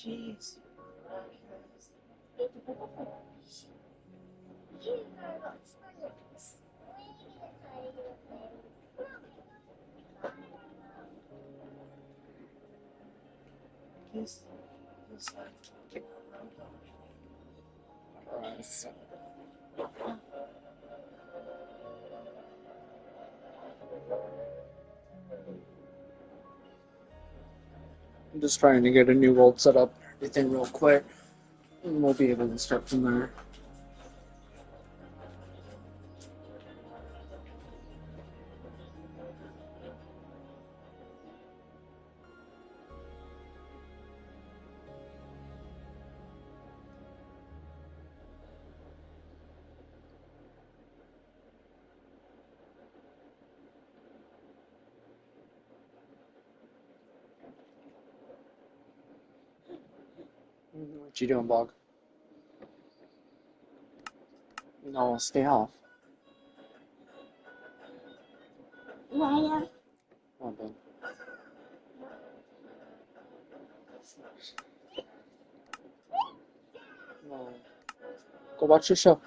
Jeez. This like I'm just trying to get a new world set up, everything real quick, and we'll be able to start from there. What you doing, Bog? No, stay off. Why? Oh, Ben. No. Go watch your show.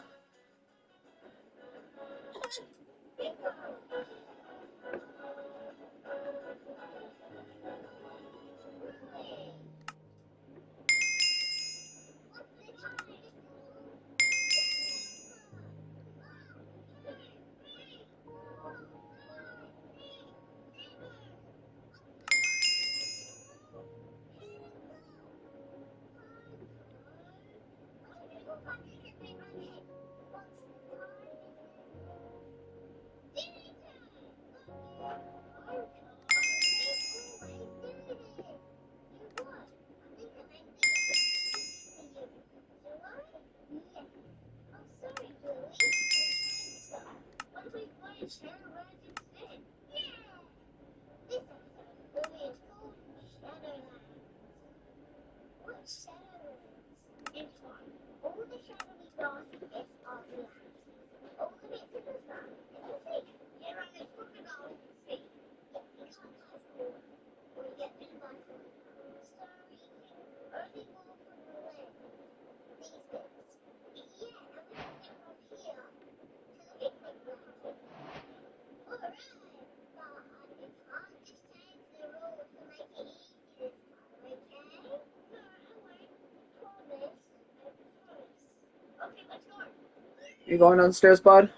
You going downstairs, bud?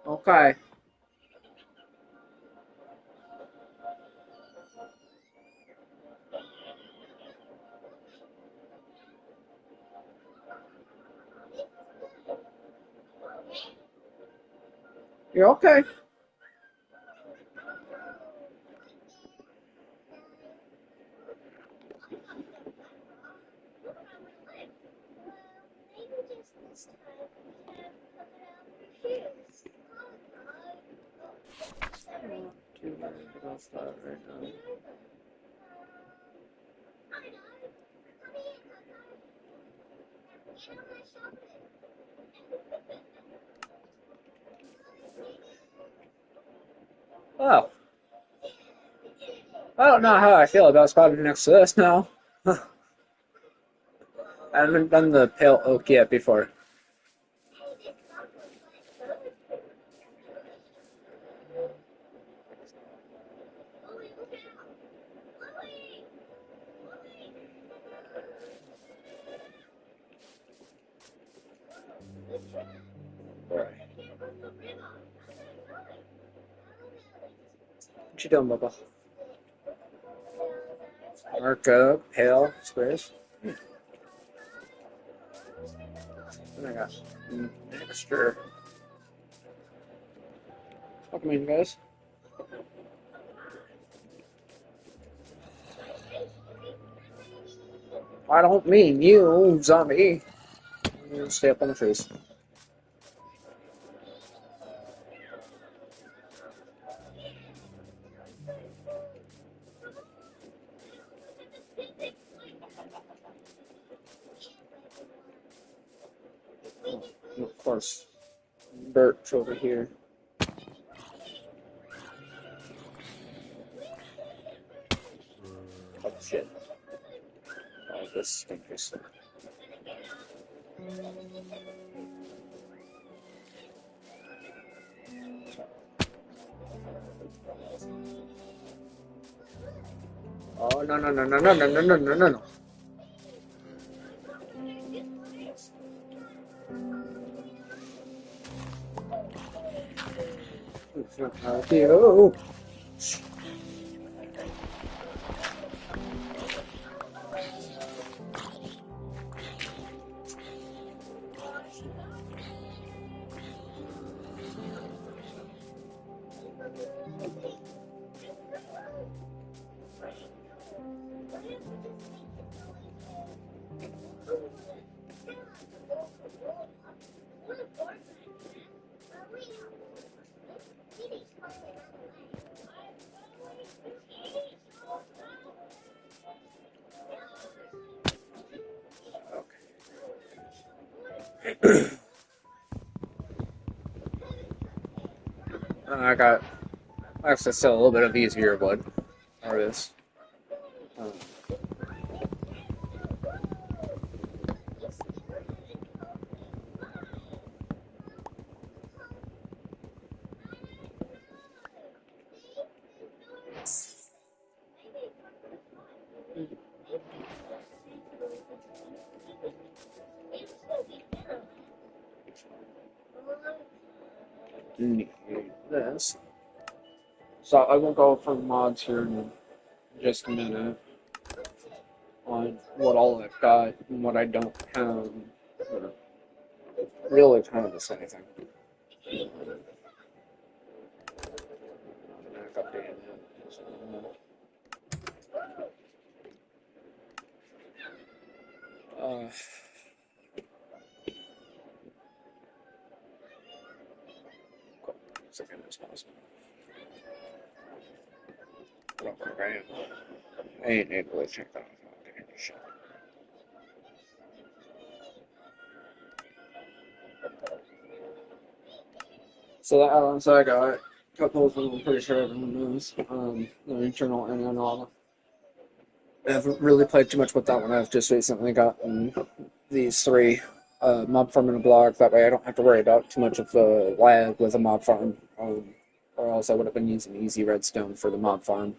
Okay. You're okay. Too worried about that right now. Oh, I don't know how I feel about spotting next to this now. I haven't done the pale oak yet before. Alright. What you doing, Bubba? Mark up, pale, squares. And I got extra. Welcome in, guys. I don't mean you, zombie. You stay up on the trees. Oh, of course, Bert's over here. Oh shit. of this stinkers. Oh, no, no, no, no, no, no, no, no, no, no, no. Oh, I got access to a little bit of easier wood. Or this. Um, need this. So I will go for mods here in just a minute on what all I've got and what I don't have. Or really kind of the same thing. Back updating it. Second as possible. Real quick, I ain't able to check that out. Okay, shit. So the add-ons I got, a couple of them I'm pretty sure everyone knows. The internal and then all. I haven't really played too much with that one. I've just recently gotten these three mob farm in a blog. That way I don't have to worry about too much of the lag with a mob farm. Or else I would have been using easy redstone for the mob farm.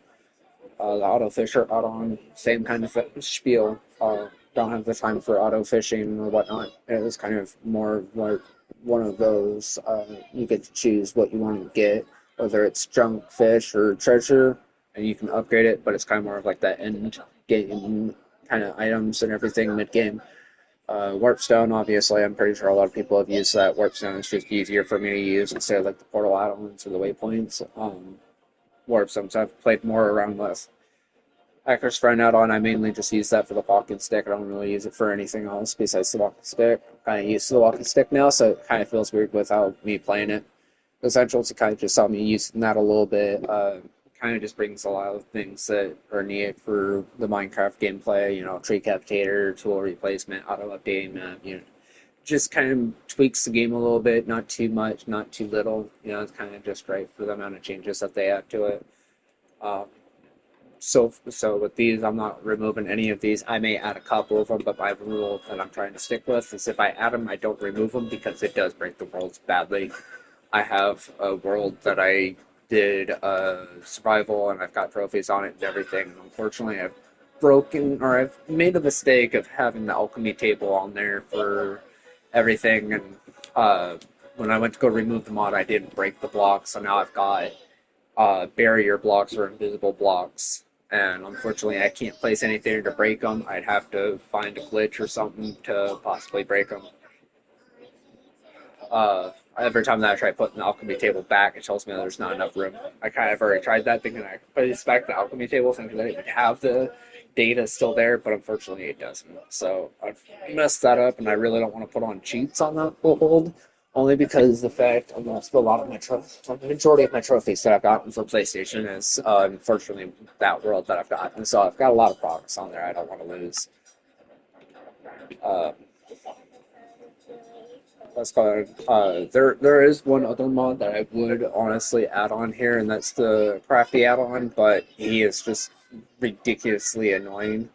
The auto fisher add-on, same kind of spiel. Don't have the time for auto fishing or whatnot. It was kind of more like one of those. You get to choose what you want to get, whether it's junk fish or treasure, and you can upgrade it. But it's kind of more of like that end game kind of items and everything mid game. Warpstone, obviously, I'm pretty sure a lot of people have used that. Warpstone is just easier for me to use instead of like the portal add-ons or the waypoints. Warpstones I've played more around with. Hacker's Friend add-on, I mainly just use that for the walking stick. I don't really use it for anything else besides the walking stick. I'm kind of used to the walking stick now, so it kind of feels weird without me playing it. Essentials, you kind of just saw me using that a little bit. Kind of just brings a lot of things that are needed for the Minecraft gameplay. You know, tree captator, tool replacement, auto updating map. You know, just kind of tweaks the game a little bit. Not too much, not too little. You know, it's kind of just right for the amount of changes that they add to it. Um, so with these, I'm not removing any of these. I may add a couple of them, but my rule that I'm trying to stick with is if I add them, I don't remove them because it does break the worlds badly. I have a world that I did survival and I've got trophies on it and everything. Unfortunately, I've broken or I've made a mistake of having the alchemy table on there for everything. And when I went to go remove the mod, I didn't break the block, so now I've got barrier blocks or invisible blocks. And unfortunately, I can't place anything to break them. I'd have to find a glitch or something to possibly break them. Every time that I try putting the alchemy table back, it tells me there's not enough room. I kind of already tried that, thinking I put it back the alchemy table, thinking that it would have the data still there, but unfortunately it doesn't. So I've messed that up, and I really don't want to put on cheats on that build, only because the fact almost a lot of my the majority of my trophies that I've gotten for PlayStation is unfortunately that world that I've gotten. So I've got a lot of progress on there. I don't want to lose. Uh, Let's call it. There is one other mod that I would honestly add on here, and that's the crafty add-on, but he is just ridiculously annoying.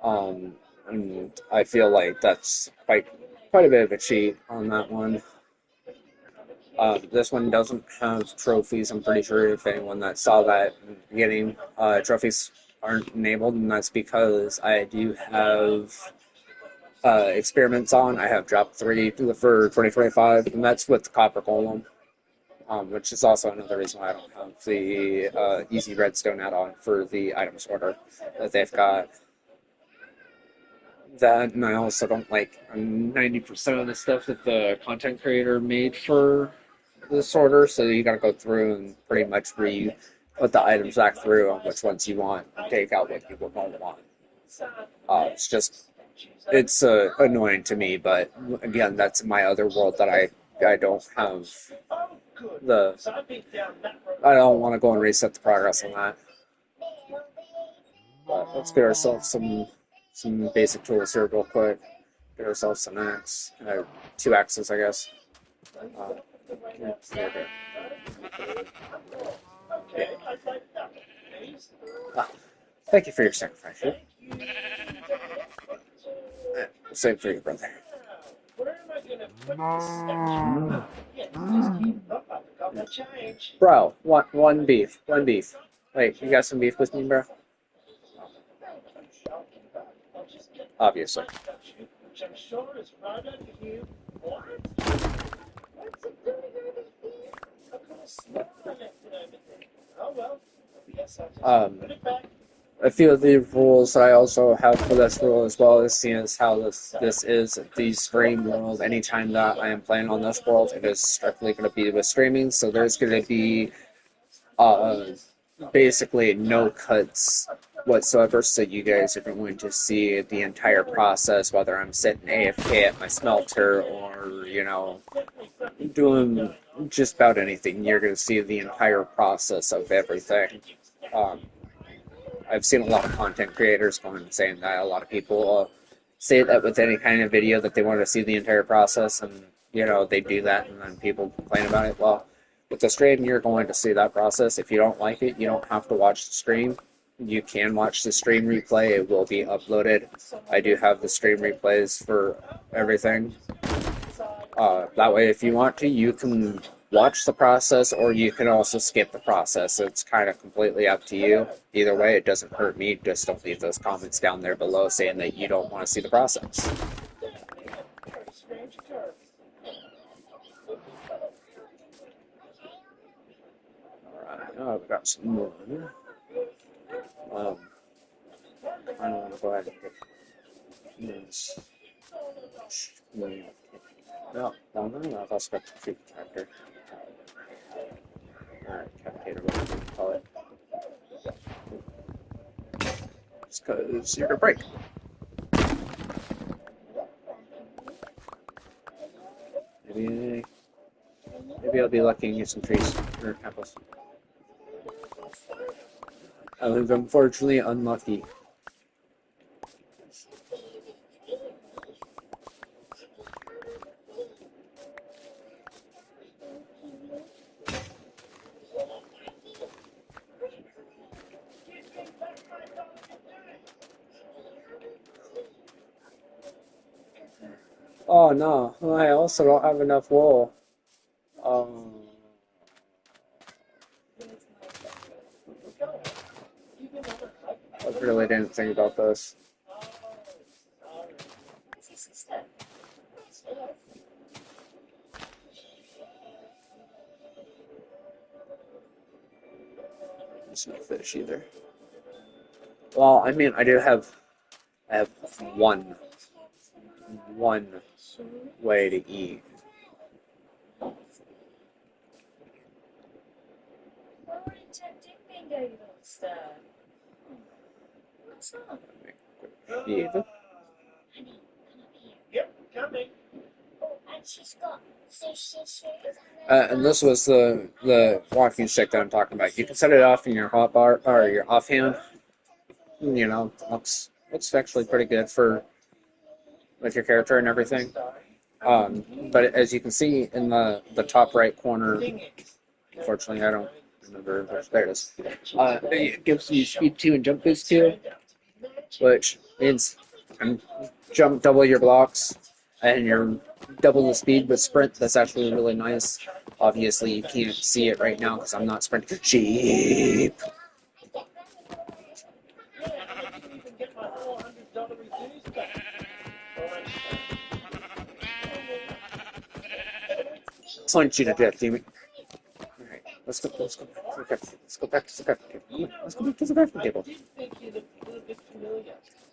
Um, And I feel like that's quite a bit of a cheat on that one. This one doesn't have trophies. I'm pretty sure if anyone that saw that in the beginning, trophies aren't enabled, and that's because I do have experiments on. I have drop 3 for 2025, and that's with the Copper Golem, which is also another reason why I don't have the Easy Redstone add-on for the items order that they've got. That, and I also don't like 90% of the stuff that the content creator made for this order, so you gotta go through and pretty much put the items back through on which ones you want, and take out what people don't want. It's annoying to me, but again, that's my other world that I don't have the, I don't want to go and reset the progress on that. But let's get ourselves some basic tools here real quick. Get ourselves an axe, 2 axes, I guess. Okay. Yeah. Ah, thank you for your sacrifice. Same for your brother. Bro, one beef. One beef. Wait, you got some beef with me, bro? Obviously. Um, a few of the rules that I also have for this rule as well is seeing as how this is the stream world. Anytime that I am playing on this world, it is strictly going to be with streaming. So there's going to be uh, basically no cuts whatsoever. So you guys are going to see the entire process, whether I'm sitting AFK at my smelter or doing just about anything. You're going to see the entire process of everything. Um, I've seen a lot of content creators going and saying that. A lot of people say that with any kind of video that they want to see the entire process, and they do that, and then people complain about it. Well, with the stream, you're going to see that process. If you don't like it, you don't have to watch the stream. You can watch the stream replay. It will be uploaded. I do have the stream replays for everything. That way, if you want to, you can watch the process, or you can also skip the process. It's kind of completely up to you. Either way, it doesn't hurt me. Just don't leave those comments down there below saying that you don't want to see the process. Alright, now I've got some more. I don't want to go ahead and get this. No, that's got the treat tractor. Alright, capitator, whatever you call it. It's because you're gonna break. Maybe I'll be lucky and get some trees or apples. I was unfortunately unlucky. Oh no, I also don't have enough wool. I really didn't think about this. There's no fish either. Well, I mean, I have one way to eat. Feed. And this was the walking stick that I'm talking about. You can set it off in your hotbar or your offhand. Looks actually pretty good for with your character and everything. But as you can see in the top right corner, unfortunately I don't remember which. There it is. It gives you speed 2 and jump boost 2, which means and jump double your blocks, and you're double the speed with sprint. That's actually really nice. Obviously, you can't see it right now because I'm not sprinting. Sheep. Punch you to death, demon. Alright, let's go. Let's go. Let's go back to the crafting table. Come on, let's go back to the crafting table.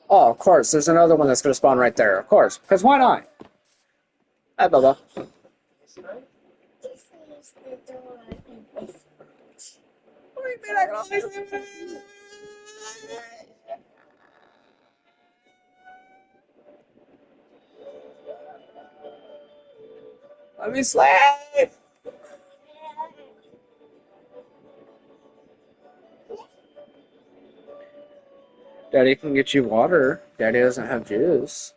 Oh, of course. There's another one that's going to spawn right there. Of course. Because why not? Hi, Bubba. Let me slay! Daddy can get you water. Daddy doesn't have juice.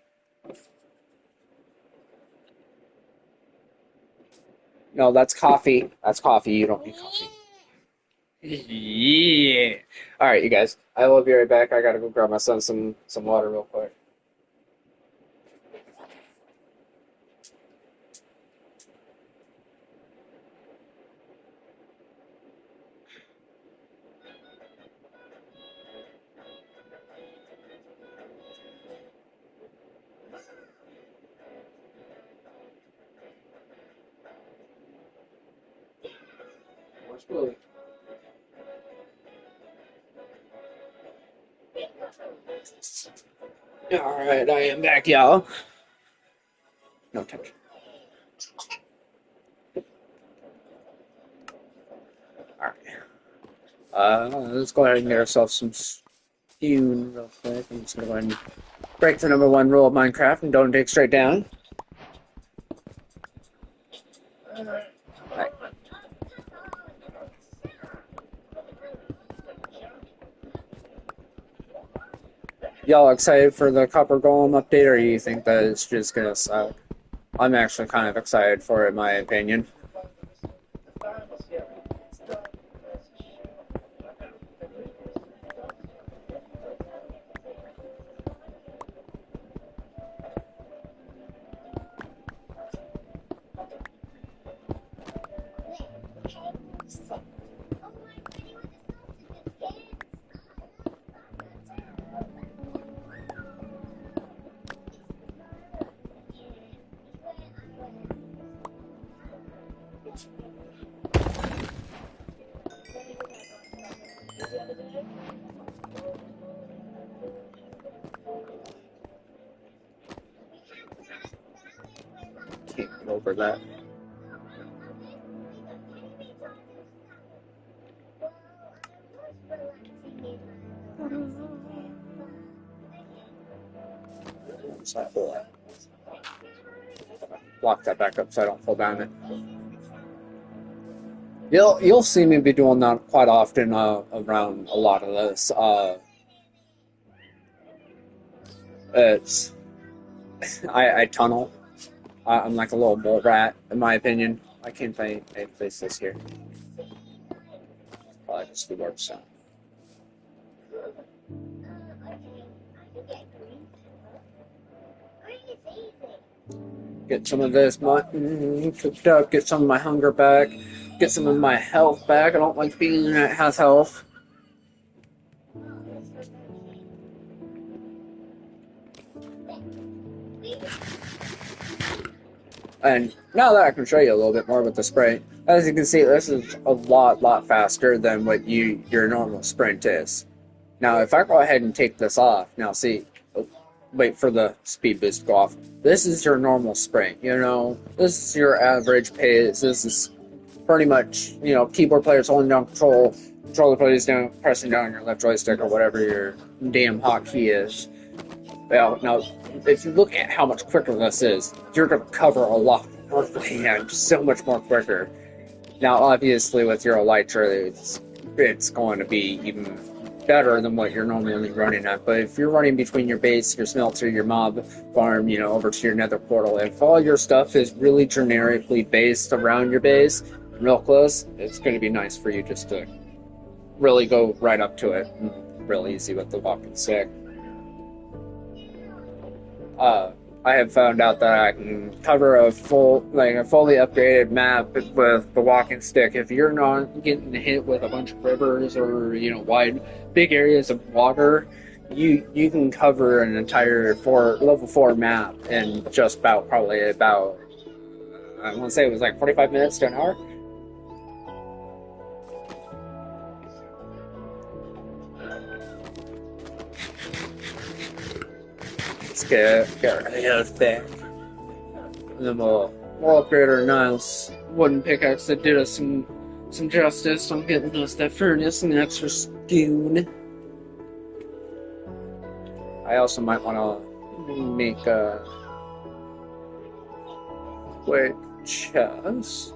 No, that's coffee. That's coffee. You don't need coffee. Yeah. All right, you guys. I will be right back. I gotta go grab my son some water real quick. Where's Willie? All right, I am back, y'all. No touch. All right. Let's go ahead and get ourselves some stew real quick. I'm just gonna go ahead and break the #1 rule of Minecraft and don't dig straight down. Right. Y'all excited for the Copper Golem update, or you think that it's just gonna suck? I'm actually kind of excited for it, in my opinion. Can't get over that. So I pull that. Block that back up so I don't fall down it. You'll see me be doing that quite often around a lot of this. It's I tunnel. I'm like a little mole rat, in my opinion. I can't place this here. Probably just the word sound. Get some of this mutton cooked up, get some of my hunger back, get some of my health back. I don't like being that has health. And now that I can show you a little bit more with the spray, as you can see, this is a lot faster than what your normal sprint is. Now, if I go ahead and take this off, now see, wait for the speed boost to go off. This is your normal sprint, you know, this is your average pace. This is pretty much, you know, keyboard players holding down controller players down, pressing down your left joystick or whatever your damn hotkey is. Well, now, if you look at how much quicker this is, you're going to cover a lot more land, so much more quicker. Now, obviously, with your Elytra, it's going to be even better than what you're normally running at. But if you're running between your base, your smelter, your mob farm, you know, over to your nether portal, if all your stuff is really generically based around your base, real close, it's going to be nice for you just to really go right up to it. Real easy with the walking stick. I have found out that I can cover a fully upgraded map with the walking stick. If you're not getting hit with a bunch of rivers or big areas of water, you can cover an entire level 4 map in just probably about I want to say it was like 45 minutes to an hour. Let's get rid of that. And then we'll upgrade our nice wooden pickaxe that did us some justice on getting us that furnace and extra stone. I also might want to make a quick chest.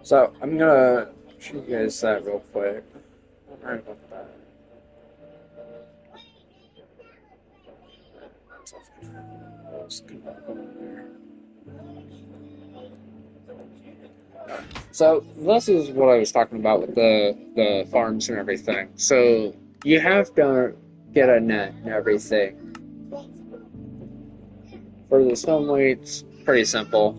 So I'm gonna show you guys that real quick. Right about that. So this is what I was talking about with the farms and everything. So you have to get a net and everything. For the stone weights, pretty simple.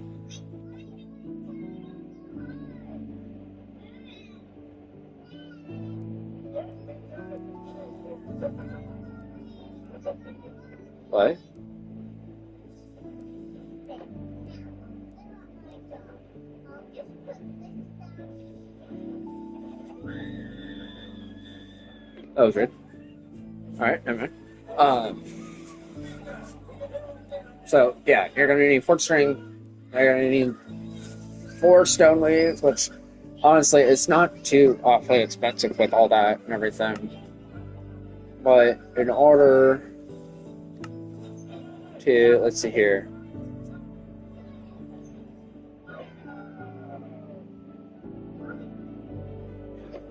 What? Oh, good. Alright, never mind. So, yeah, you're gonna need 4 string, you're gonna need 4 stone weights, which, honestly, it's not too awfully expensive with all that and everything. But in order to, let's see here.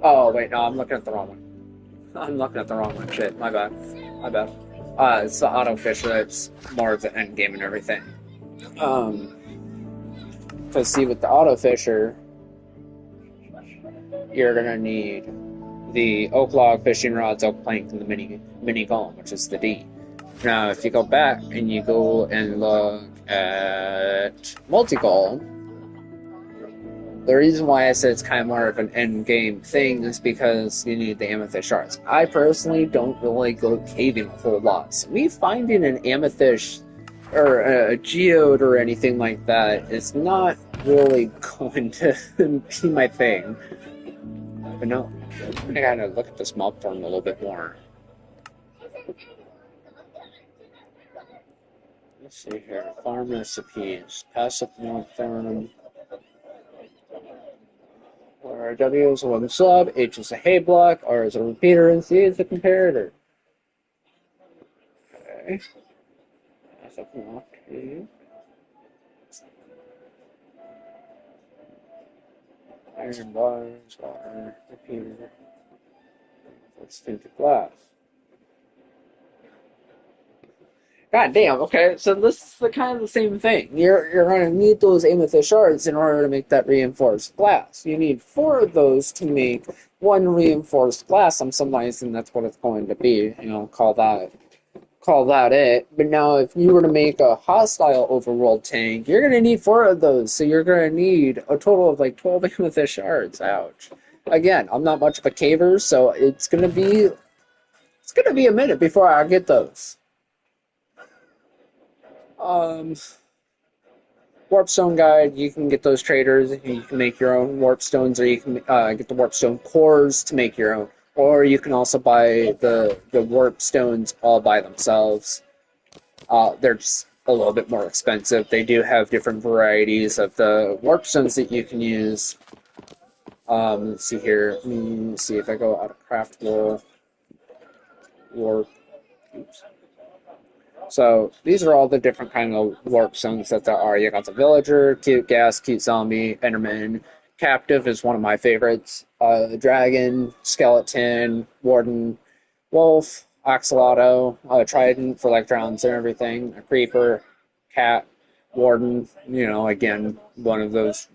Oh, wait, no, I'm looking at the wrong one. I'm looking at the wrong one. Shit, my bad. My bad. It's the auto fisher that's more of the end game and everything. Because see, with the auto fisher, you're gonna need the oak log, fishing rods, oak plank, and the mini golem, which is the D. Now, if you go back and you go and look at multi golem, the reason why I said it's kind of more of an end game thing is because you need the amethyst shards. I personally don't really go caving a whole lot. So me finding an amethyst or a geode or anything like that is not really going to be my thing. But no, I gotta look at this mob farm a little bit more. Let's see here. Farm recipes. Passive mob farm. Where W is a one sub, H is a hay block, R is a repeater, and C is a comparator. Okay. Passive mob farm. Iron bars are repeater. Let's do the glass. God damn, okay, so this is the kind of the same thing. You're gonna need those amethyst shards in order to make that reinforced glass. You need 4 of those to make 1 reinforced glass. I'm summarizing that's what it's going to be. Call that it. But now if you were to make a hostile overworld tank, you're gonna need 4 of those. So you're gonna need a total of like 12 amethyst shards. Ouch. Again, I'm not much of a caver, so it's gonna be a minute before I get those. Warpstone guide, you can get those traders. You can make your own warpstones, or you can get the warpstone cores to make your own. Or you can also buy the warpstones all by themselves. They're just a little bit more expensive. They do have different varieties of the warpstones that you can use. Let's see here. Let's see if I go out of craftable warp. Oops. So these are all the different kind of warp zones that there are. You got the villager, cute gas, cute zombie, enderman. Captive is one of my favorites. Dragon, skeleton, warden, wolf, axolotl, trident for like drowns and everything. A creeper, cat, Warden, you know, again, one of those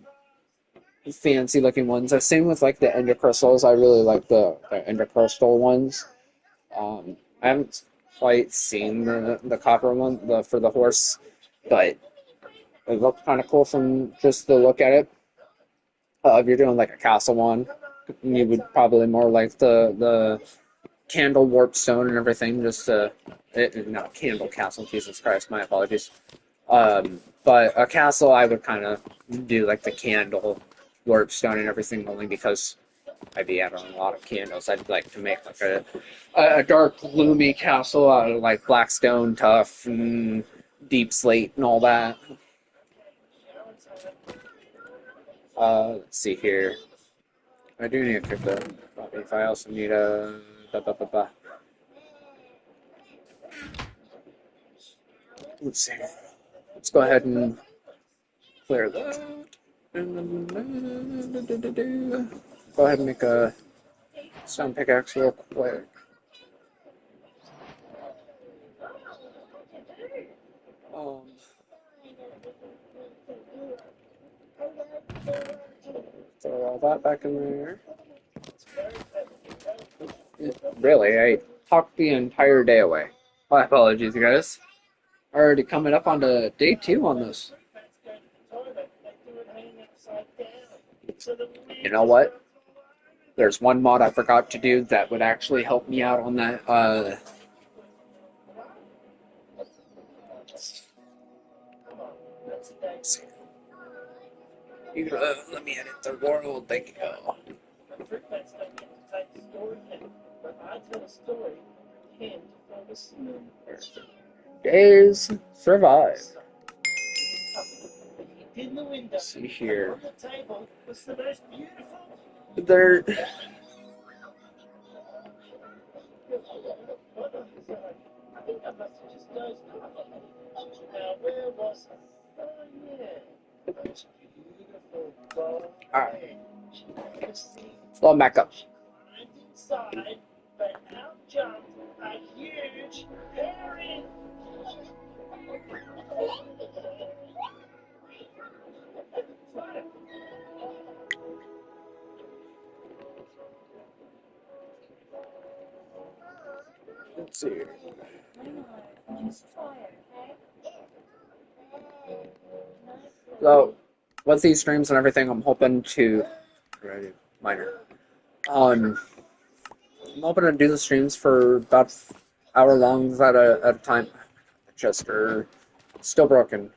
fancy looking ones. Same with like the Ender Crystals. I really like the Ender Crystal ones. I haven't quite seen the copper one for the horse, but it looked kind of cool from just the look at it. If you're doing like a castle one, you would probably more like the candle warp stone and everything. Just not candle castle. Jesus Christ, my apologies. But a castle, I would kind of do like the candle warp stone and everything, only because I'd be adding a lot of candles. I'd like to make like a dark, gloomy castle out of like black stone, tough, and deep slate, and all that. Let's see here. I do need a crypto. If I also need a. Let's see. Let's go ahead and clear that. Go ahead and make a stone pickaxe real quick. Um, Throw all that back in there. Really, I talked the entire day away. My apologies, guys. Already coming up on to day 2 on this. You know what? There's one mod I forgot to do that would actually help me out on that. Let me edit the world. Thank you. Days survive. Let's see here. There. Alright. Slow him back up. Let's see. So, with these streams and everything, I'm hoping to. Minor. I'm hoping to do the streams for about hour longs at a time. Just are still broken.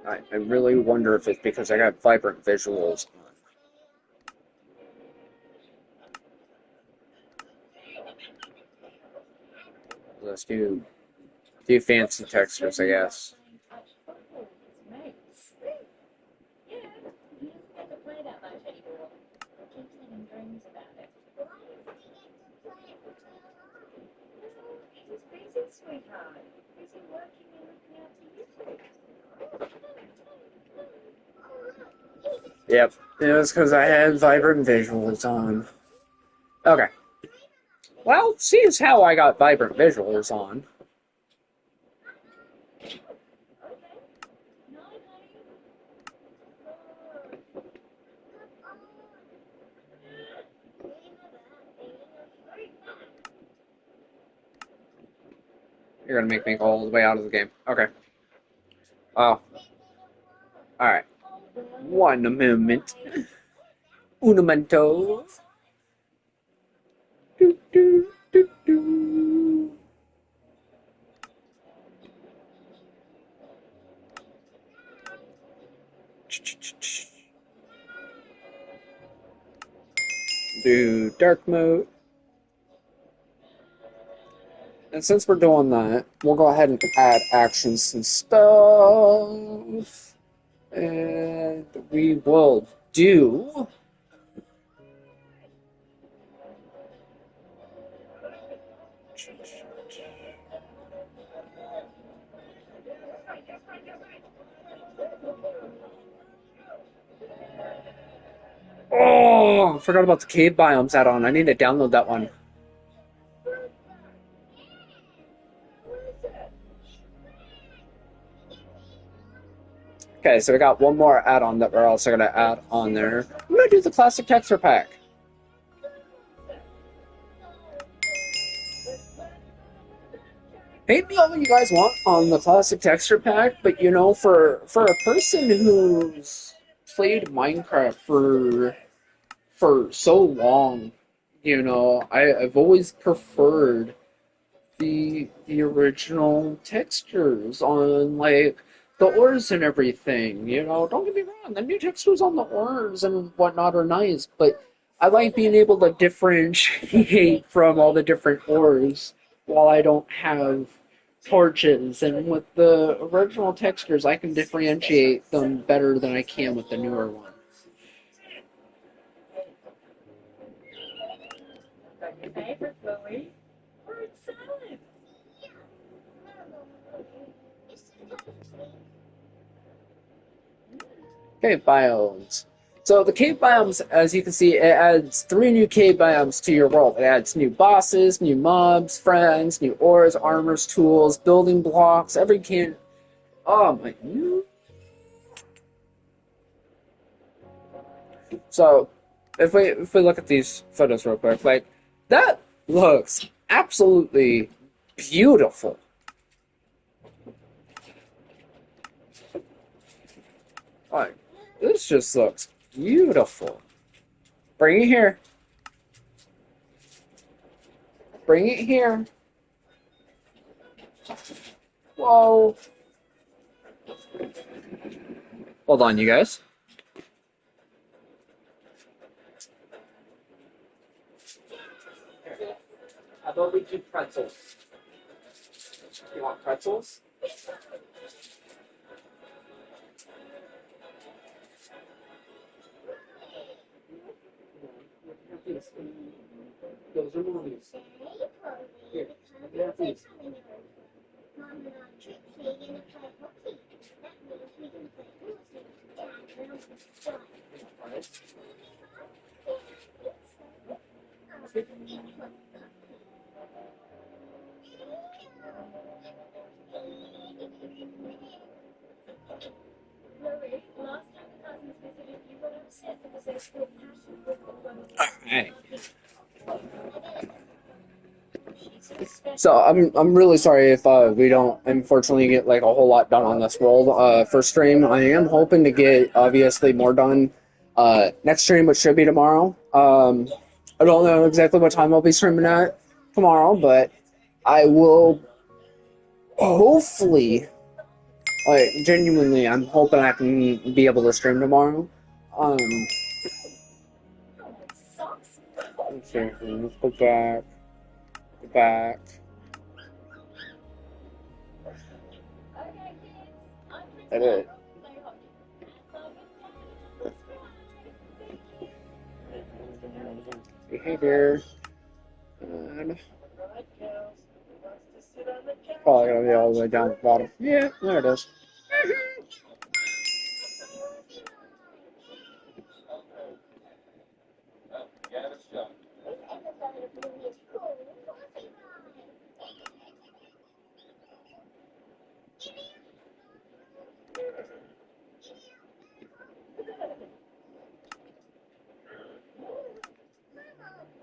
I really wonder if it's because I got vibrant visuals on. Let's do fancy textures, I guess. Yep, it was because I had vibrant visuals on. Okay. Well, see as how I got vibrant visuals on. You're gonna make me go all the way out of the game. Okay. Oh. Alright. One moment. Un momento. Do, do, do, do. Do dark mode. And since we're doing that, we'll go ahead and add actions and stuff. And we will do. Oh, I forgot about the cave biomes add-on. I need to download that one. Okay, so we got one more add-on that we're also gonna add on there. I'm gonna do the classic texture pack. Hate me all you guys want on the classic texture pack, but you know, for a person who's played Minecraft for so long, you know, I've always preferred the original textures on like the ores and everything. You know, don't get me wrong, the new textures on the ores and whatnot are nice, but I like being able to differentiate from all the different ores while I don't have torches. And with the original textures, I can differentiate them better than I can with the newer ones. Cave biomes. So the cave biomes, as you can see, it adds 3 new cave biomes to your world. It adds new bosses, new mobs, friends, new ores, armors, tools, building blocks, every can. Oh my! So if we look at these photos real quick, like that looks absolutely beautiful. Like this just looks beautiful. Bring it here. Bring it here. Whoa. Hold on, you guys. How about we do pretzels? You want pretzels? Those are movies. Here, yeah, please. Hey. So I'm really sorry if we don't unfortunately get like a whole lot done on this world first stream. I am hoping to get obviously more done next stream, which should be tomorrow. I don't know exactly what time I'll be streaming at tomorrow, but I will hopefully, like genuinely, I'm hoping I can be able to stream tomorrow. Um, let's see, let's go back, go back. Edit. Behavior. And probably gonna be all the way down at the bottom. Yeah, there it is.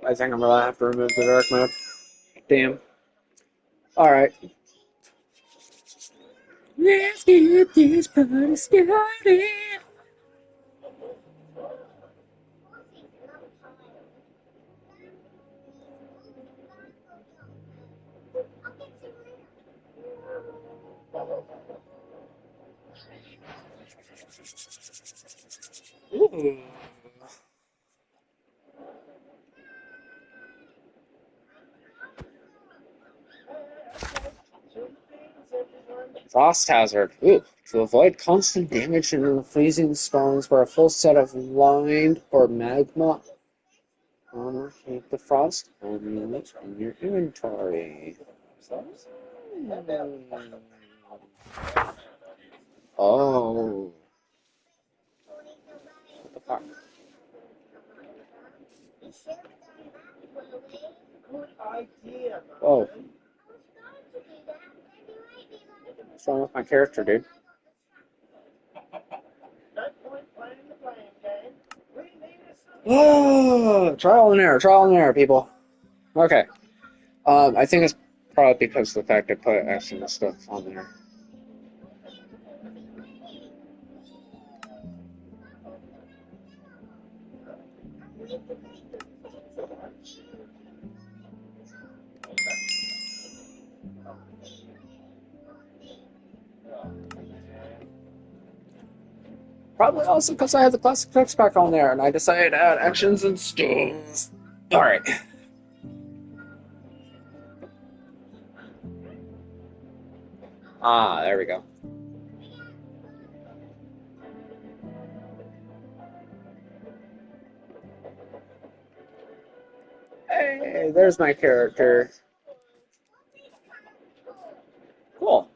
I think I'm gonna have to remove the dark mode. Damn. Alright. Let's get this party started. Ooh. Frost hazard. Ooh. To avoid constant damage in freezing storms where a full set of lined or magma armor keep the frost elements in your inventory. Oh. What the fuck? Oh. What's wrong with my character, dude? Oh, trial and error, people. Okay. I think it's probably because of the fact I put accent stuff on there. Probably also because I had the classic text pack on there, and I decided to add actions and stings. All right. Ah, there we go. Hey, there's my character. Cool.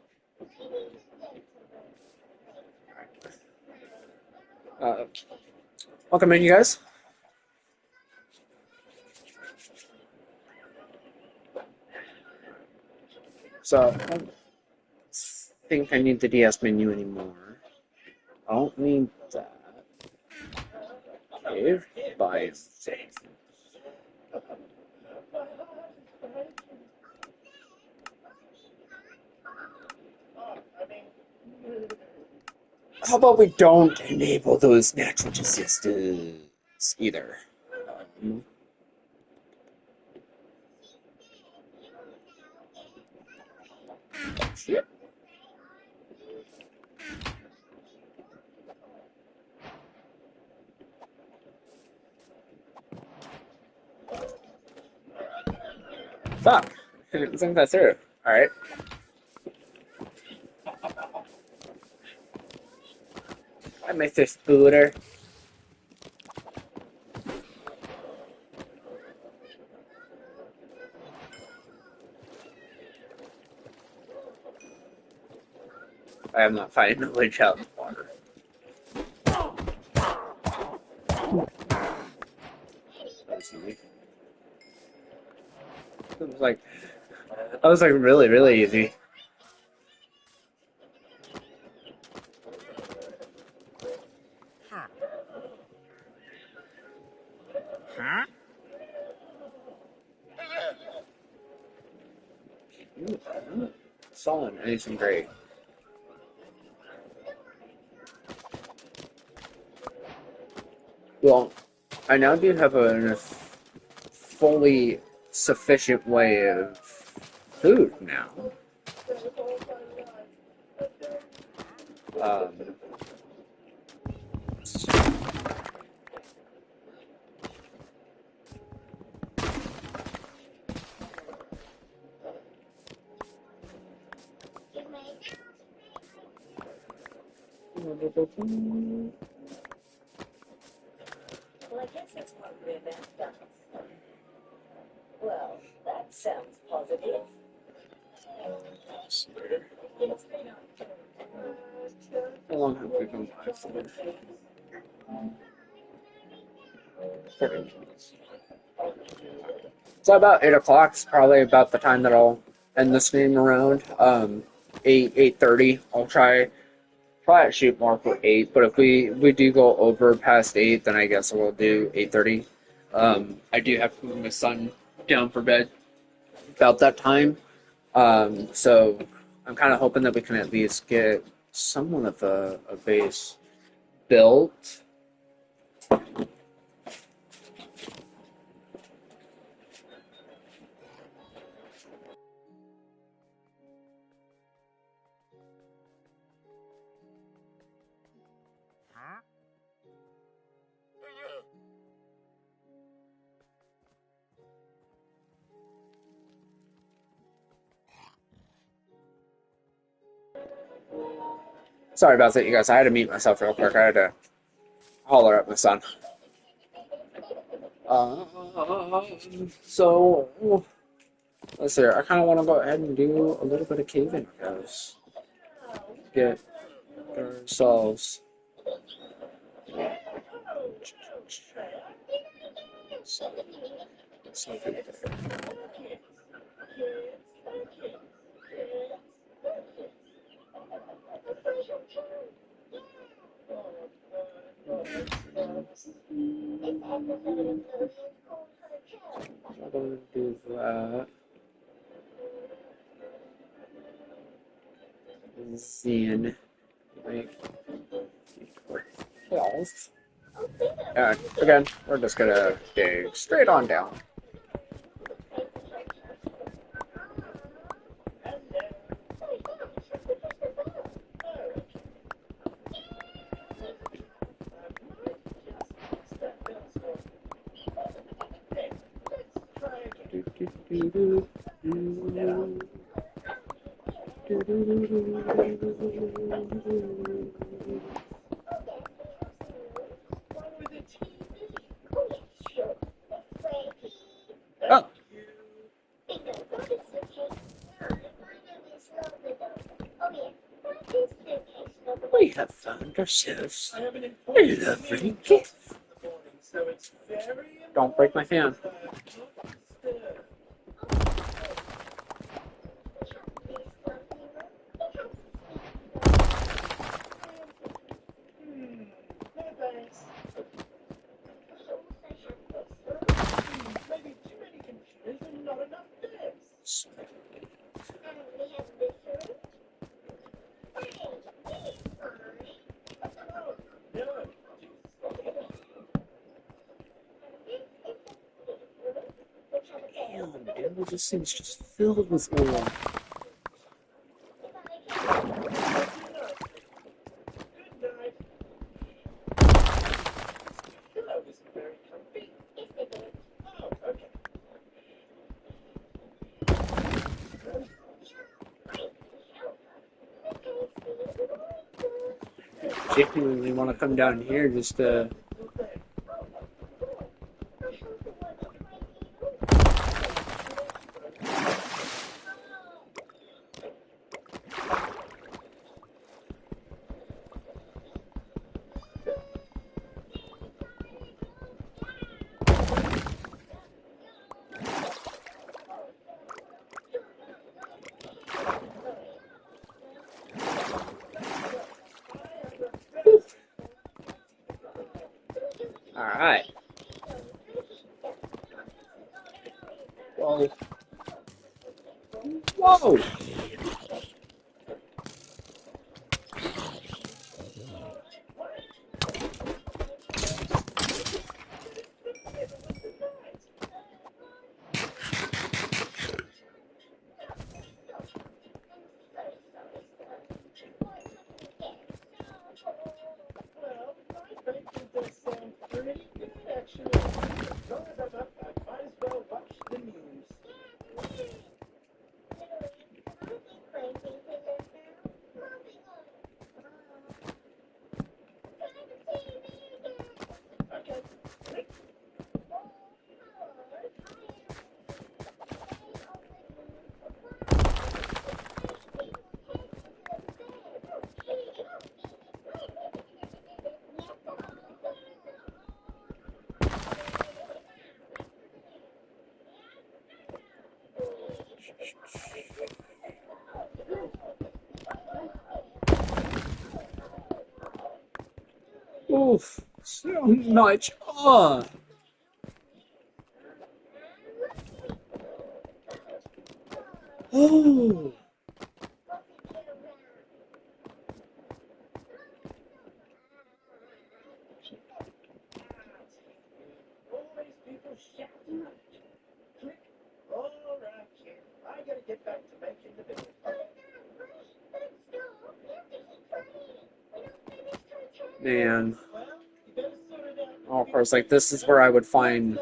Uh, welcome in, you guys. So, I don't think I need the DS menu anymore. I don't need that. Okay, by six. How about we don't enable those natural disasters either? Um, shit. Fuck. I didn't think that through. Alright. I make this booter. I am not finding the witch out in the water. That's easy. It was like, that was like really, really easy. Solid, anything great. Well, I now do have a fully sufficient way of food now. Um, Well, I guess it's part of the event done. Well, that sounds positive. how long have we been live for? 30 minutes. So about 8 o'clock is probably about the time that I'll end this game around. 8:30. I'll try to shoot more for 8, but if we do go over past 8, then I guess we'll do 8:30. I do have to move my son down for bed about that time. So I'm kind of hoping that we can at least get somewhat of a base built. Sorry about that, you guys. I had to mute myself real quick. I had to holler at my son. So let's see. I kind of want to go ahead and do a little bit of caving, guys. Get ourselves. I'm going to do that. Then, like, health. And again, we're just gonna dig straight on down. Oh, we have found ourselves a lovely gift. Don't break my fan. Damn, dude, this thing's just filled with oil. Genuinely want to come down here just to. Alright. Whoa. Whoa! Oof, so much. Oh. Oh. Man. Oh, of course, like this is where I would find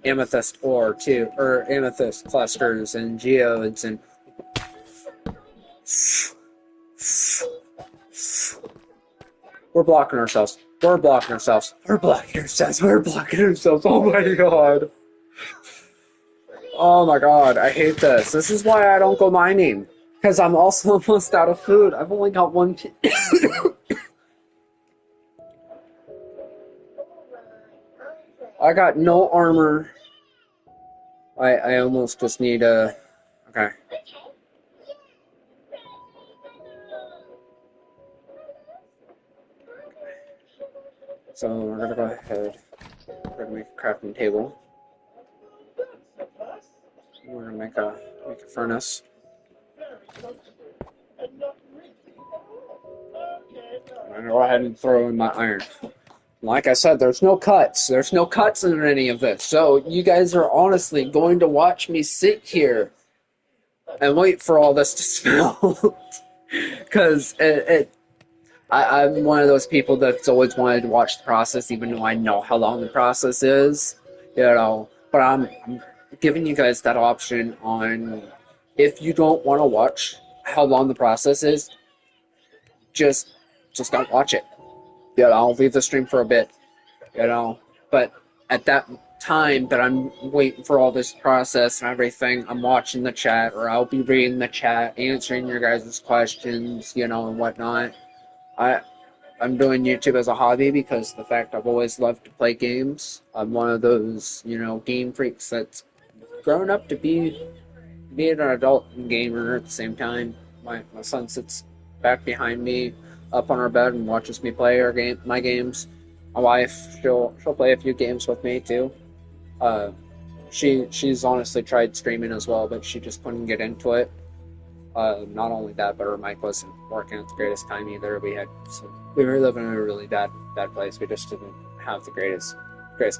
amethyst ore too, or amethyst clusters and geodes and. We're blocking ourselves. We're blocking ourselves. We're blocking ourselves. We're blocking ourselves. Oh my god. Oh my god. I hate this. This is why I don't go mining. Because I'm also almost out of food. I've only got one. I got no armor. I almost just need a. Okay. So we're gonna go ahead. We're gonna make a crafting table. We're gonna make a furnace. I'm gonna go ahead and throw in my iron. Like I said, there's no cuts. There's no cuts in any of this. So you guys are honestly going to watch me sit here and wait for all this to smell. Because I'm one of those people that's always wanted to watch the process, even though I know how long the process is. You know, but I'm giving you guys that option on if you don't want to watch how long the process is, just don't watch it. You know, I'll leave the stream for a bit. You know, but at that time that I'm waiting for all this process and everything, I'm watching the chat, or I'll be reading the chat, answering your guys' questions, you know, and whatnot. I I'm doing YouTube as a hobby because the fact I've always loved to play games. I'm one of those, you know, game freaks that's grown up to be an adult and gamer at the same time. My son sits back behind me up on our bed and watches me play my games. My wife, she'll play a few games with me too. Uh, she's honestly tried streaming as well, but she just couldn't get into it. Not only that, but her mic wasn't working at the greatest time either. We were living in a really bad place. We just didn't have the greatest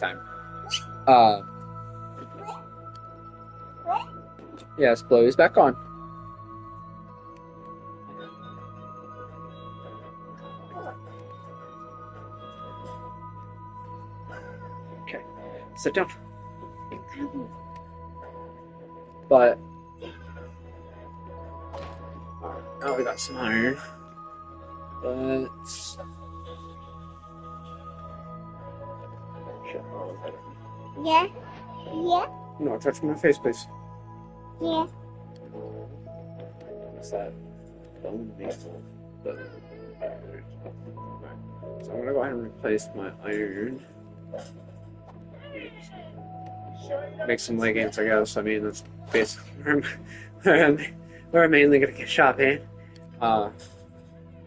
time. Uh, yes, Bluey's back on. Okay, sit down. But now we got some iron. Let's shit. Yeah. Yeah. No, touch my face, please. Yeah. What's that? Bone maple. So I'm gonna go ahead and replace my iron. Make some leggings, I guess. I mean, that's basically where I'm mainly gonna get shopping.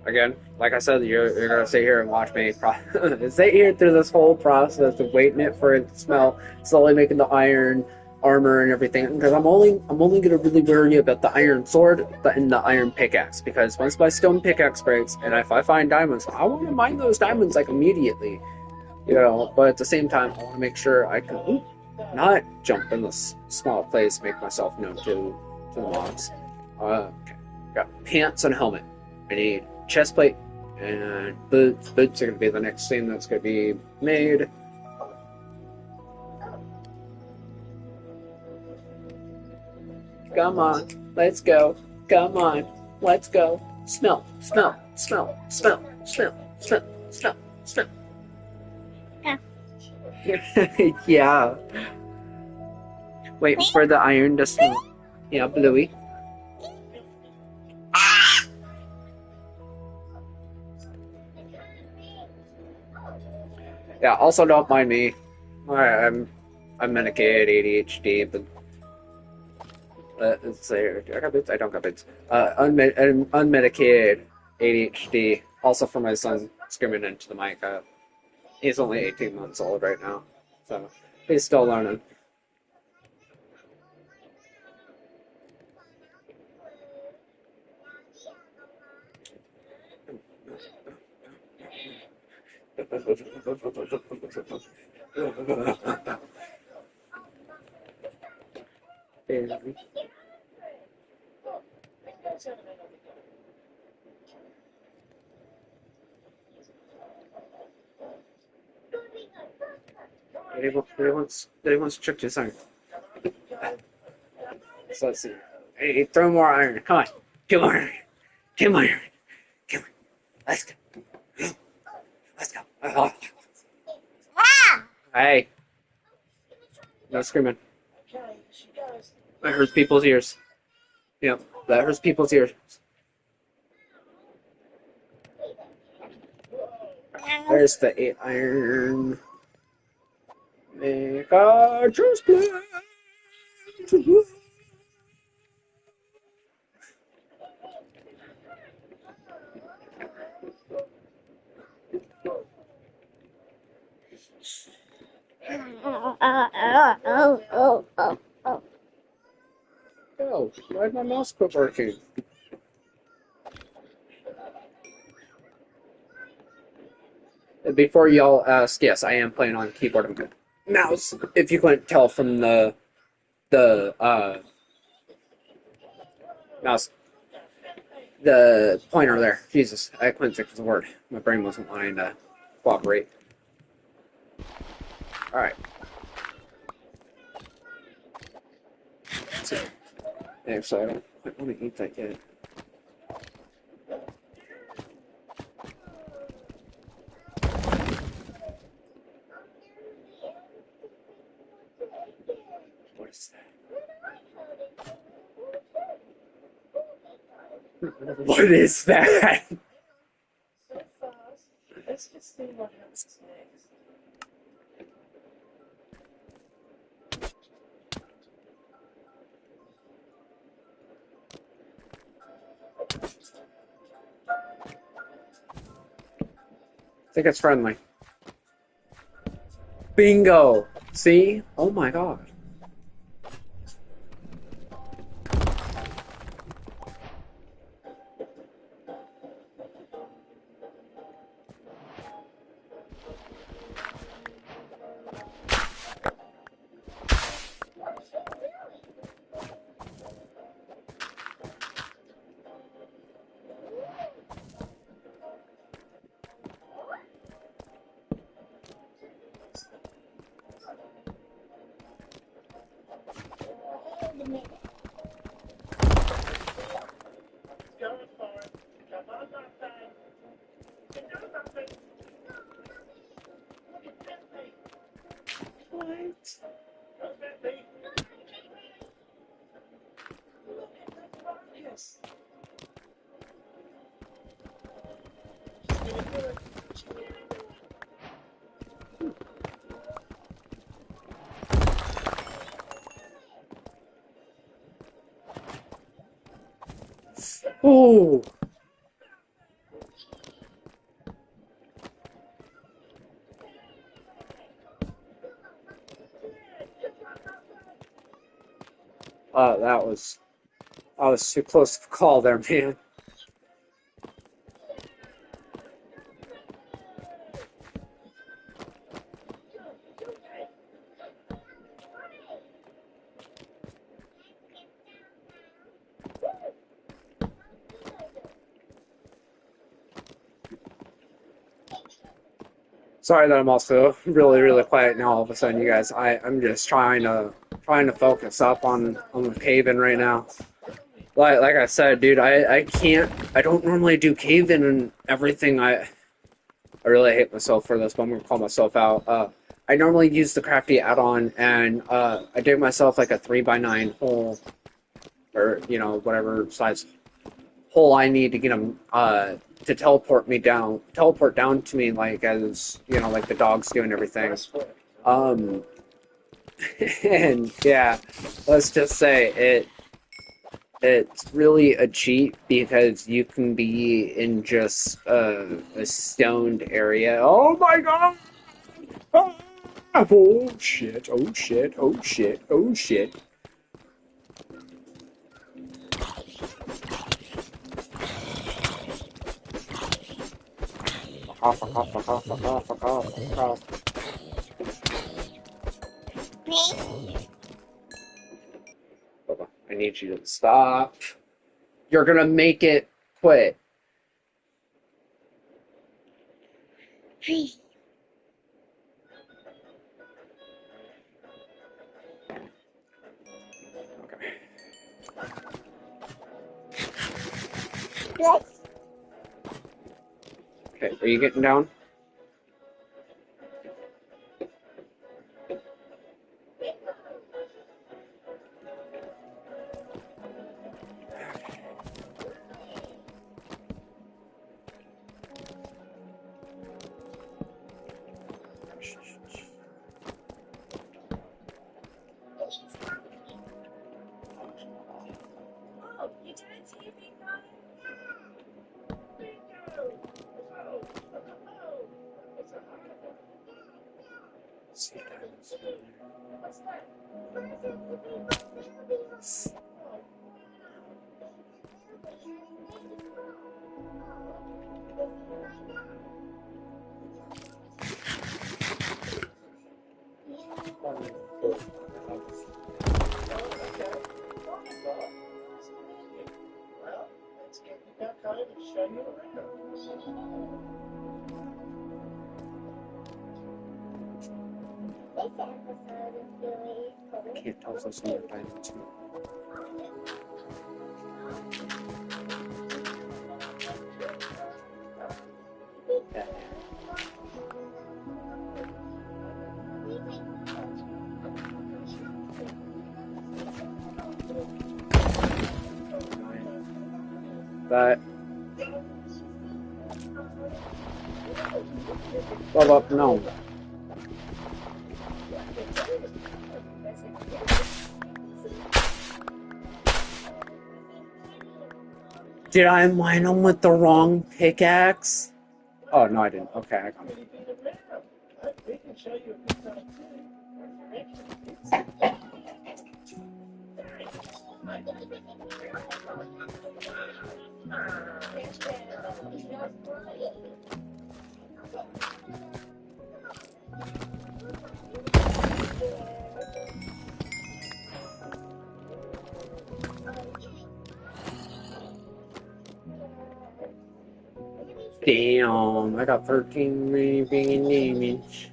Again, like I said, you're gonna sit here and watch me sit here through this whole process of waiting it for it to smell, slowly making the iron armor and everything. Because I'm only gonna really worry about the iron sword and the iron pickaxe. Because once my stone pickaxe breaks, and if I find diamonds, I want to mine those diamonds like immediately. You know, but at the same time, I want to make sure I can not jump in this small place, make myself known to the mobs. Okay. Got pants and helmet. I need chest plate and boots. Boots are going to be the next thing that's going to be made. Come on, let's go. Come on, let's go. Smell, smell, smell, smell, smell, smell, smell, smell. Yeah. Waiting for the iron to smell. Yeah, Bluey. Yeah, also don't mind me. I'm medicated ADHD, but let's say I got bits. I don't got bits. Unmedicated ADHD. Also for my son screaming into the mic. He's only 18 months old right now, so he's still learning. They wants to trick his iron. So let's see. Hey, throw more iron. Come on. Two more iron. Two more iron. Come on. Let's go. Let's go. Hey. No screaming. That hurts people's ears. Yep, that hurts people's ears. There's the 8 iron. Make a juice blend. Oh, why did my mouse quit working? Before y'all ask, yes, I am playing on keyboard and mouse. If you couldn't tell from the mouse, the pointer there. Jesus, I couldn't think of the word. My brain wasn't wanting to cooperate. All right. So, actually, I don't quite want to eat that yet. What is that? What is that? So fast. Let's just see what happens next. I think it's friendly. Bingo! See? Oh my god. Go for it. Come on, Buffy. You can do something. What? Go, Buffy. Look at the focus. She's gonna do it. She's gonna do it. Ooh! That was too close to call there, man. Sorry that I'm also really, really quiet now all of a sudden, you guys. I'm just trying to focus up on the cave-in right now. Like I said, dude, I don't normally do cave-in and everything. I really hate myself for this, but I'm gonna call myself out. I normally use the crafty add-on, and I dig myself like a 3x9 hole, or whatever size hole I need to get them to teleport down to me, like as like the dogs do and everything. Um, and yeah, let's just say it's really a cheat because you can be in just a stoned area. Oh my god! Ah! Oh shit! Oh shit! Oh shit! Oh shit! Fuck off! Fuck off! Fuck off! Fuck off! Fuck off! Bubba, I need you to stop. You're gonna make it quit. Okay. Okay, are you getting down? Oh, you didn't see me, guys? Bingo! Oh, oh, oh. Well, let's get you back home and show you around. This episode is really I cool. can't tell if there's another diamond. Yeah. But well, no. Did I mine them with the wrong pickaxe? Oh no, I didn't. Okay, I got it. Really been around. We can show you a good time too. Damn, I got 13 ring damage.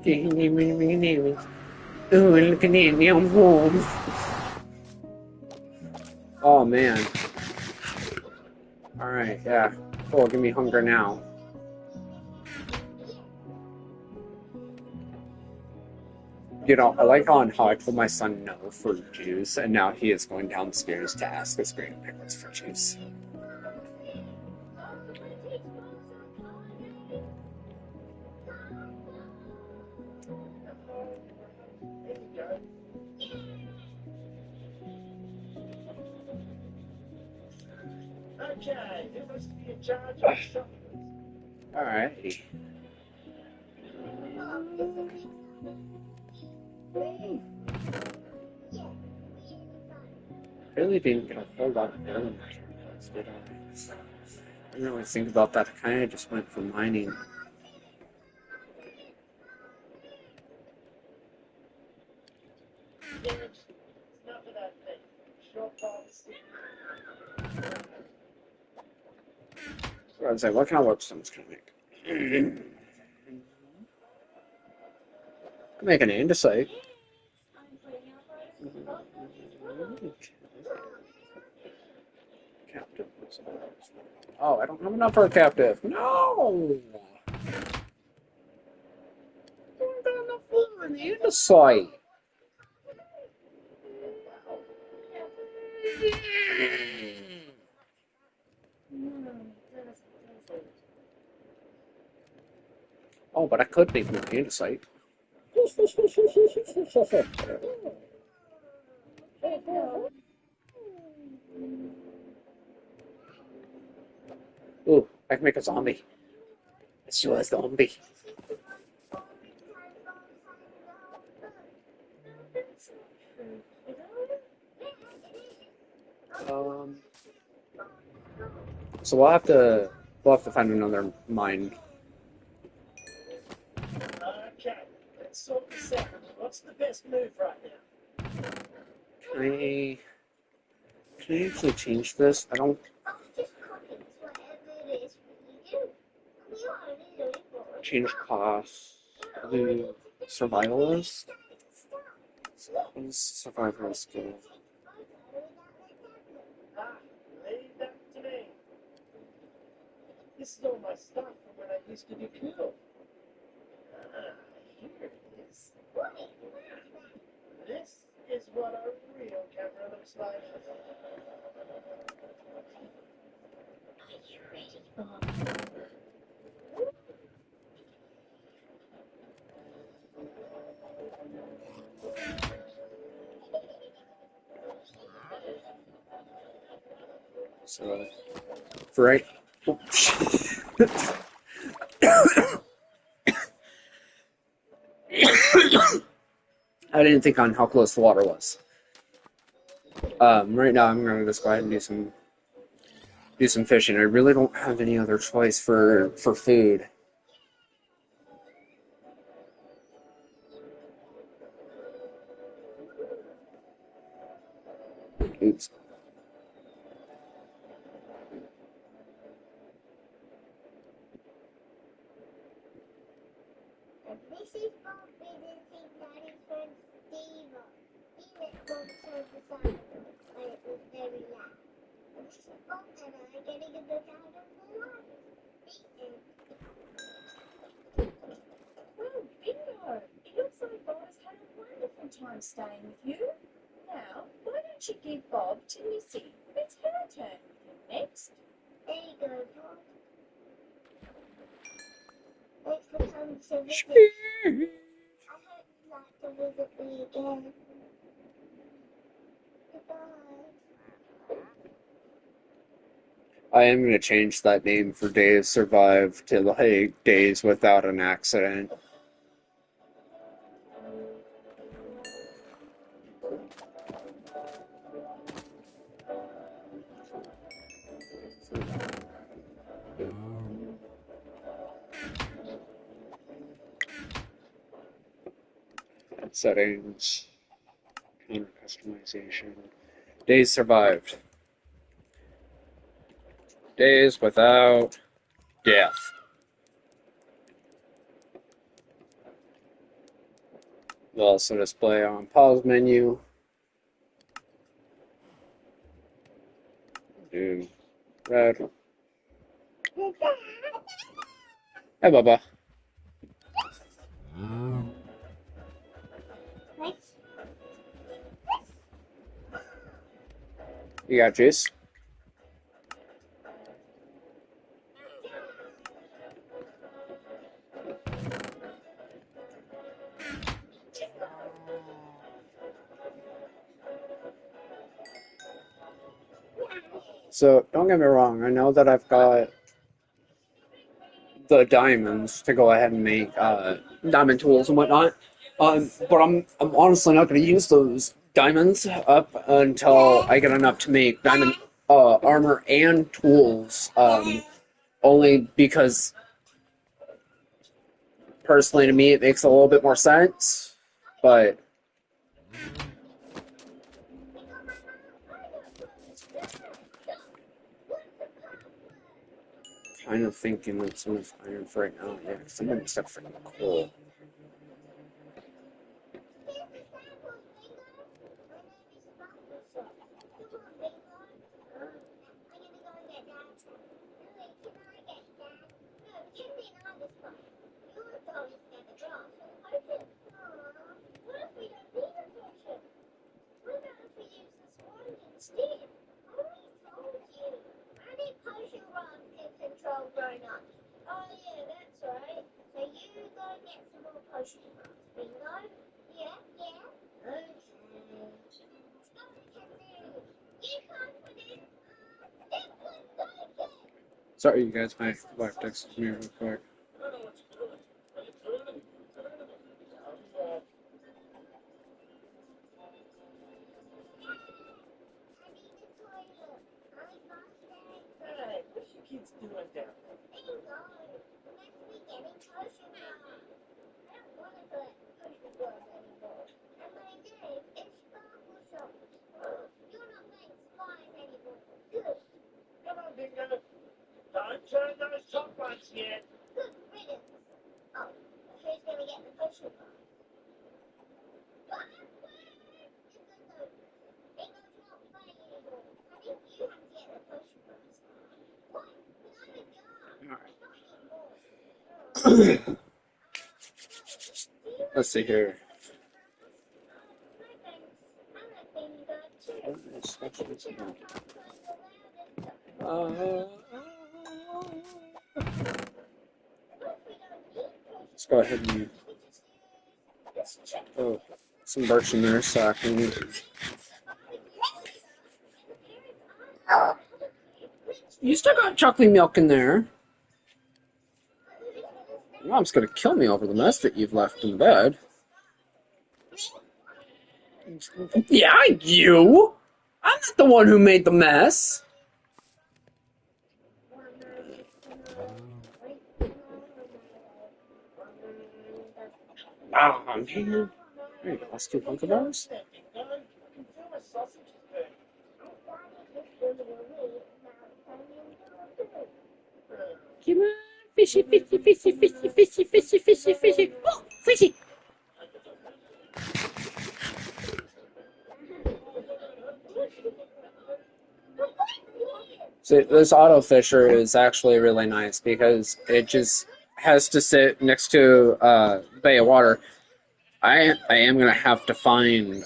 13 ring damage. Ooh, look at that damn hole. Oh man. Alright, yeah. Cool, give me hunger now. You know, I like how I told my son no for juice, and now he is going downstairs to ask his grandparents for juice. There you go. Okay, who wants to be in charge of the shoppers? Alrighty. I really didn't get a whole lot of damage, did I? I didn't really think about that. I kind of just went for mining. Damage. Enough of that thing. Short policy. So I was like, what kind of lodestones can I make? I make an andesite. Captive. Oh, I don't have enough for a captive. No! I don't got enough for an andesite. Oh, but I could make more andesite. Ooh, I can make a zombie. Let's do a zombie. So we'll have to find another mine. Okay, let's sort this out. What's the best move right now? Can I actually change this? I don't Just cooking, whatever it is you do. We are really bored. change costs. Do survivalist? What is survivalist skill? Ah, leave that to me. This is all my stuff from when I used to be cool. Ah, here it is. This is what a real camera looks like. Are you ready, Bob? So, for right. I didn't think on how close the water was. Right now I'm gonna just go ahead and do some fishing. I really don't have any other choice for food. Oops. This is Bob visiting Daddy's friend Steve. He met Bob towards the side when it was very loud. And this is Bob and I getting a bit out of the water. Well, bingo! It looks like Bob has had a wonderful time staying with you. Now, why don't you give Bob to Missy? It's her turn with him next. There you go, Bob. Thanks for coming to visit. I hope you'd like to visit me again. Goodbye. I am gonna change that name for Days Survived to like Days Without an Accident. Settings, counter customization. Days Survived. Days Without Death. We'll also display on pause menu. Do red. Hey, Bubba. You got juice? So, don't get me wrong, I know that I've got the diamonds to go ahead and make diamond tools and whatnot. But I'm honestly not going to use those diamonds up until I get enough to make diamond armor and tools. Only because personally to me it makes a little bit more sense. But kind of thinking that some of iron for right now, yeah, because I'm gonna step freaking coal. Growing up. Oh yeah, that's right. So you go get some more potion cards, bingo? Yeah, yeah. Okay. You confident? Sorry, you guys, my wife texted me real quick. Hey, what you kids doing down there? Come on, Bingo. Don't turn those top ones yet. Good riddance. Oh, who's gonna get the potion card? Let's see here. Let's go ahead and throw some birch in there so I can. You still got chocolate milk in there. Your mom's gonna kill me over the mess that you've left in the bed. Yeah, you. I'm not the one who made the mess. Ah, man. There you go. That's 2 Funko Bars. You can feel my sausages burning. Come on. Fishy, fishy, fishy, fishy, fishy, fishy, fishy, fishy. Oh, fishy. So this auto fisher is actually really nice because it just has to sit next to bay of water. I am gonna have to find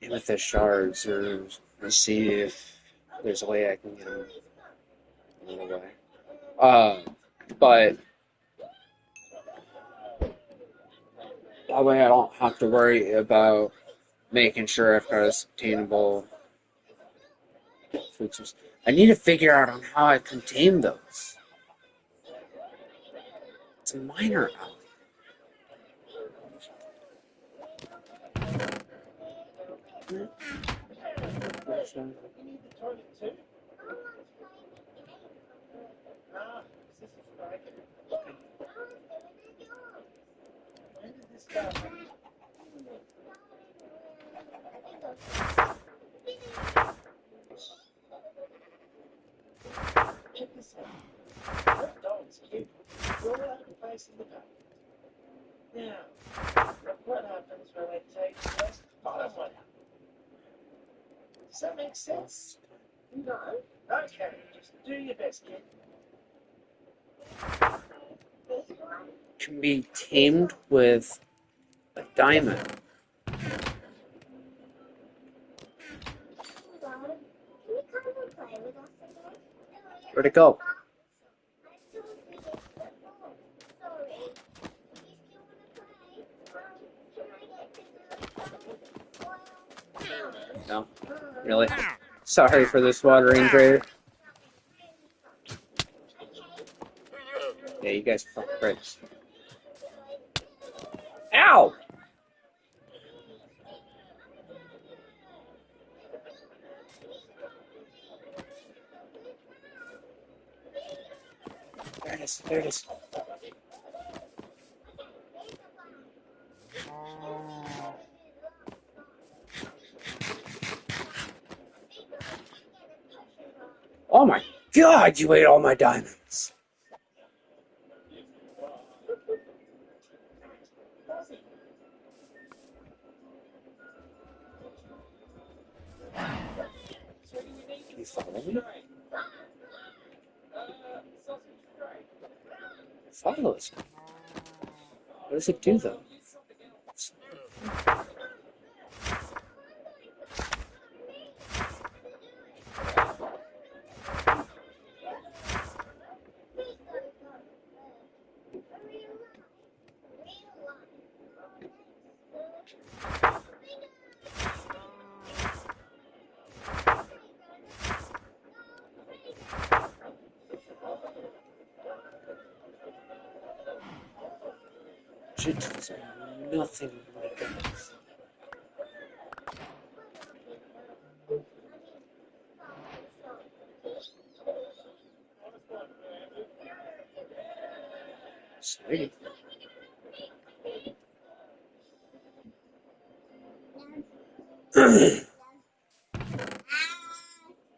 amethyst shards or see if there's a way I can get them another way. But that way I don't have to worry about making sure I've got a obtainable food source. I need to figure out on how I contain those. It's a minor alley. You need the toilet too? Ah, this is breaking. When did this start? Check this out. What dogs keep all over the place in the dark. Now, what happens when I take this bottom one out? Does that make sense? No. Okay, just do your best, kid. Can be tamed with a diamond. Where'd it go? No, really. Sorry for this watering grader. Yeah, you guys fuck bricks. Ow! There it is. There it is. Oh my god, you ate all my diamonds. Can you follow me? Follow us. What does it do though? Shit does nothing what it does. Sweet.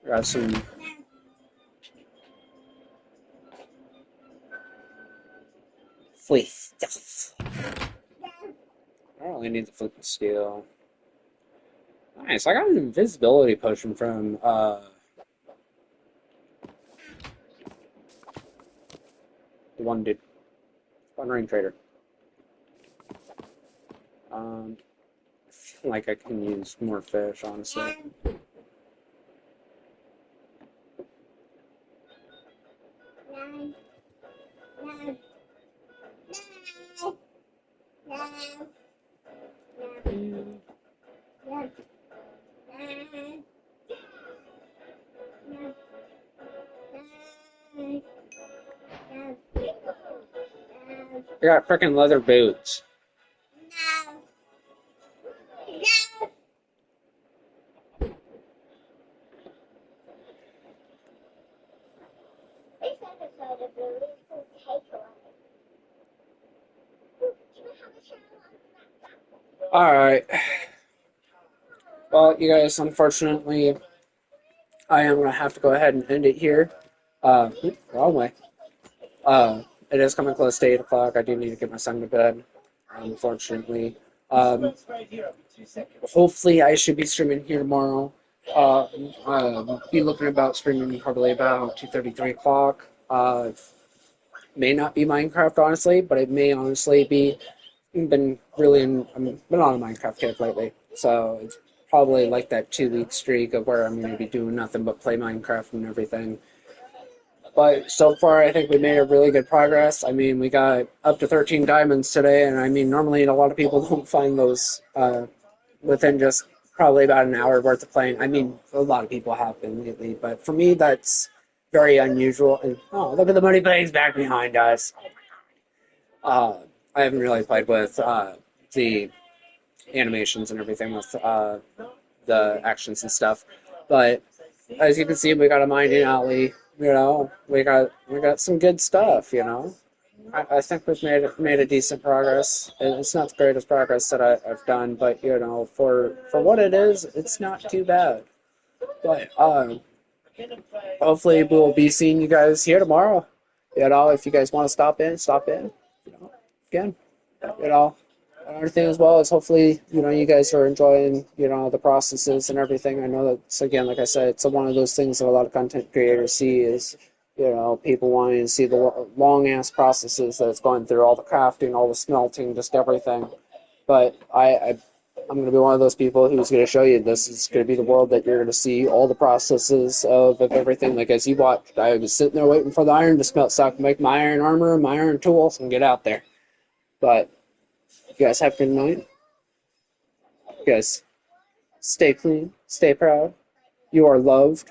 Got some flea stuff. I don't really need the flipping scale. Nice, I got an invisibility potion from the one dude. One ring trader. I feel like I can use more fish, honestly. I got freaking leather boots. Alright. Well, you guys, unfortunately, I am going to have to go ahead and end it here. Wrong way. It is coming close to 8 o'clock. I do need to get my son to bed, unfortunately. Hopefully, I should be streaming here tomorrow. Be looking about streaming probably about 2:30, 3 o'clock. May not be Minecraft, honestly, but it may honestly be. I've been on a Minecraft kick lately, so it's probably like that 2 week streak of where I'm going to be doing nothing but play Minecraft and everything. But so far, I think we made a really good progress. I mean, we got up to 13 diamonds today, and I mean, normally a lot of people don't find those within just probably about an hour worth of playing. I mean, a lot of people have been lately, but for me, that's very unusual. And oh, look at the money bags back behind us. Uh, I haven't really played with the animations and everything with the actions and stuff, but as you can see, we got a mining alley. You know, we got some good stuff. You know, I think we've made a decent progress. It's not the greatest progress that I've done, but you know, for what it is, it's not too bad. But hopefully we will be seeing you guys here tomorrow. You know, if you guys want to stop in, stop in. You know, again, you know. Another thing as well is hopefully, you know, you guys are enjoying, you know, the processes and everything. I know that's, again, like I said, it's one of those things that a lot of content creators see is, you know, people wanting to see the long-ass processes that it's going through, all the crafting, all the smelting, just everything. But I'm going to be one of those people who's going to show you this is going to be the world that you're going to see all the processes of everything. Like as you watched, I was sitting there waiting for the iron to smelt so I can make my iron armor and my iron tools and get out there. But you guys have a good night. You guys stay clean, stay proud. You are loved,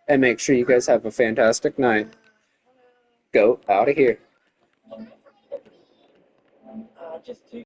and make sure you guys have a fantastic night. Go out of here. Just to